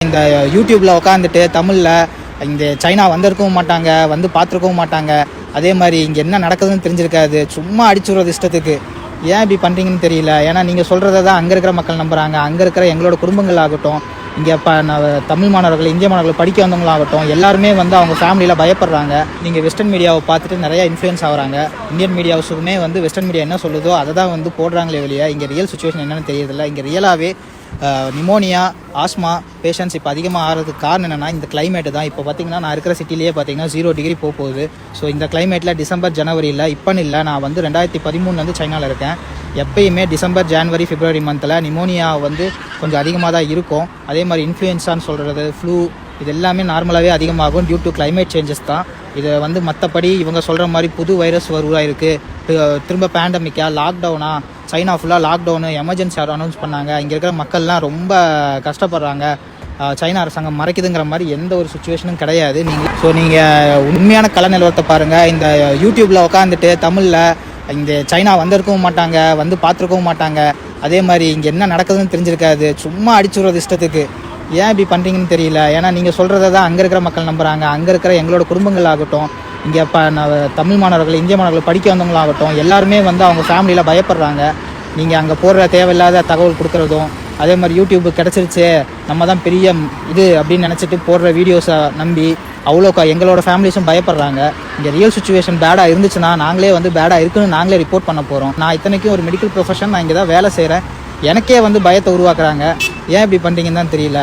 இந்த யூடியூப்பில் உட்காந்துட்டு தமிழில் இந்த சைனா வந்திருக்கவும் மாட்டாங்க, வந்து பார்த்துருக்கவும் மாட்டாங்க. அதே மாதிரி இங்கே என்ன நடக்குதுன்னு தெரிஞ்சிருக்காது. சும்மா அடிச்சுடுறது இஷ்டத்துக்கு. ஏன் இப்படி பண்ணுறீங்கன்னு தெரியல. ஏன்னா நீங்கள் சொல்கிறத தான் அங்கே இருக்கிற மக்கள் நம்புகிறாங்க. அங்கே இருக்கிற எங்களோட குடும்பங்கள் ஆகட்டும், இங்கே தமிழ் மாணவர்கள், இந்திய மாணவர்கள் படிக்க வந்தவங்களாகட்டும், எல்லாருமே வந்து அவங்க ஃபேமிலியில் பயப்படுறாங்க. நீங்கள் வெஸ்டர்ன் மீடியாவை பார்த்துட்டு நிறையா இன்ஃப்ளூயன்ஸ் ஆகிறாங்க. இந்தியன் மீடியாவுமே வந்து வெஸ்டர்ன் மீடியா என்ன சொல்லுதோ அதை தான் வந்து போடுறாங்களே வெளியே. இங்கே ரியல் சுச்சுவேஷன் என்னென்னு தெரியறதில்ல. இங்கே ரியலாகவே நிமோனியா, ஆஸ்மா பேஷண்ட்ஸ் இப்போ அதிகமாக ஆகிறதுக்கு காரணம் என்னென்னா இந்த கிளைமேட்டு தான். இப்போ பார்த்தீங்கன்னா நான் இருக்கிற சிட்டிலேயே பார்த்தீங்கன்னா 0 டிகிரி போகுது. ஸோ இந்த கிளைமேட்டில் டிசம்பர் ஜனவரியில் இப்போன்னு இல்லை, நான் வந்து 2013 சைனாவில் இருக்கேன். எப்பயுமே டிசம்பர் ஜனவரி பிப்ரவரி மந்தில் நிமோனியா வந்து கொஞ்சம் அதிகமாக தான் இருக்கும். அதே மாதிரி இன்ஃப்ளூயன்ஸான்னு சொல்கிறது, ஃப்ளூ, இது எல்லாமே நார்மலாகவே அதிகமாகும் டியூ டு கிளைமேட் சேஞ்சஸ் தான். இதை வந்து மற்றபடி இவங்க சொல்கிற மாதிரி புது வைரஸ் உருவாயிருக்கு, திரும்ப பேண்டமிக்கா, லாக்டவுனா, சைனா ஃபுல்லாக லாக்டவுனு, எமர்ஜென்சி அனௌன்ஸ் பண்ணாங்க. இங்கே இருக்கிற மக்கள்லாம் ரொம்ப கஷ்டப்படுறாங்க, சைனா அரசாங்கம் மறைக்குதுங்கிற மாதிரி எந்த ஒரு சுச்சுவேஷனும் கிடையாது. நீங்கள் உண்மையான கல நிலவரத்தை பாருங்கள். இந்த யூடியூப்பில் உட்காந்துட்டு தமிழில் இந்த சைனா வந்திருக்கவும் மாட்டாங்க, வந்து பார்த்துருக்கவும் மாட்டாங்க. அதே மாதிரி இங்கே என்ன நடக்குதுன்னு தெரிஞ்சிருக்காது. சும்மா அடிச்சுடுறது இஷ்டத்துக்கு. ஏன் இப்படி பண்ணுறீங்கன்னு தெரியல. ஏன்னா நீங்கள் சொல்கிறத தான் அங்கே இருக்கிற மக்கள் நம்புகிறாங்க. அங்கே இருக்கிற எங்களோட குடும்பங்கள் ஆகட்டும், இங்கே தமிழ் மாணவர்கள், இந்திய மாணவர்கள் படிக்க வந்தவங்களாகட்டும், எல்லாருமே வந்து அவங்க ஃபேமிலியில் பயப்படுறாங்க. நீங்கள் அங்கே போடுற தேவையில்லாத தகவல் கொடுக்குறதும், அதே மாதிரி யூடியூப் கிடச்சிருச்சு, நம்ம தான் பெரிய இது அப்படின்னு நினச்சிட்டு போடுற வீடியோஸை நம்பி அவ்வளோ எங்களோட ஃபேமிலிஸும் பயப்படுறாங்க. இங்கே ரியல் சுச்சுவேஷன் பேடாக இருந்துச்சுன்னா நாங்களே வந்து பேடாக இருக்குன்னு நாங்களே ரிப்போர்ட் பண்ண போகிறோம். நான் இத்தனைக்கும் ஒரு மெடிக்கல் ப்ரொஃபஷன், நான் இங்கே தான் வேலை செய்கிறேன். எனக்கே வந்து பயத்தை உருவாக்குறாங்க. ஏன் இப்படி பண்ணுறீங்கன்னு தான் தெரியல.